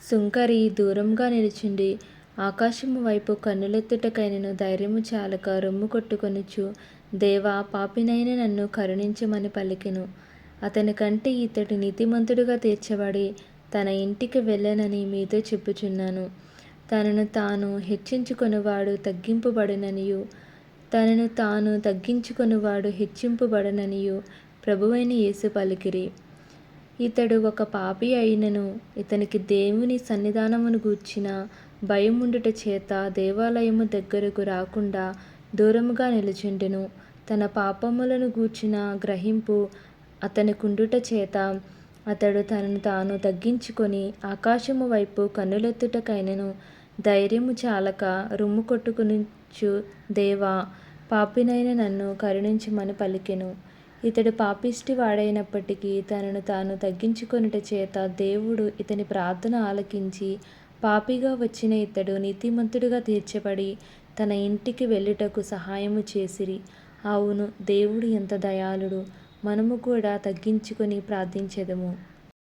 సుంకరి దూరంగా నిలిచిండి ఆకాశము వైపు కన్నులెత్తుటకైనను ధైర్యము చాలక రొమ్ము కొట్టుకొనుచు, దేవా, పాపినైన నన్ను కరుణించమని పలికెను. అతని కంటే ఇతడు నీతిమంతుడుగా తీర్చబడి తన ఇంటికి వెళ్ళెనని మీతో చెప్పుచున్నాను. తనను తాను హెచ్చించుకొనువాడు తగ్గింపబడుననియు, తనను తాను తగ్గించుకొనువాడు హెచ్చింపబడుననియు ప్రభువైన యేసు పలికిరి. ఇతడు ఒక పాపి అయినను ఇతనికి దేవుని సన్నిధానమును గూర్చిన భయముండుట చేత దేవాలయము దగ్గరకు రాకుండా దూరముగా నిలుచుండెను. తన పాపములను గూర్చిన గ్రహింపు అతనికుండుట చేత అతడు తనను తాను తగ్గించుకొని ఆకాశము వైపు కన్నులెత్తుటకైనను ధైర్యము చాలక రొమ్ము కొట్టుకొనుచు, దేవా, పాపినైన నన్ను కరుణించమని పలికెను. ఇతడు పాపిష్టి వాడైనప్పటికీ తనను తాను తగ్గించుకొనుట చేత దేవుడు ఇతని ప్రార్థన ఆలకించి, పాపిగా వచ్చిన ఇతడు నీతిమంతుడుగా తీర్చబడి తన ఇంటికి వెళ్ళుటకు సహాయము చేసిరి. అవును, దేవుడు ఎంత దయాళుడు. మనము కూడా తగ్గించుకొని ప్రార్థించెదము.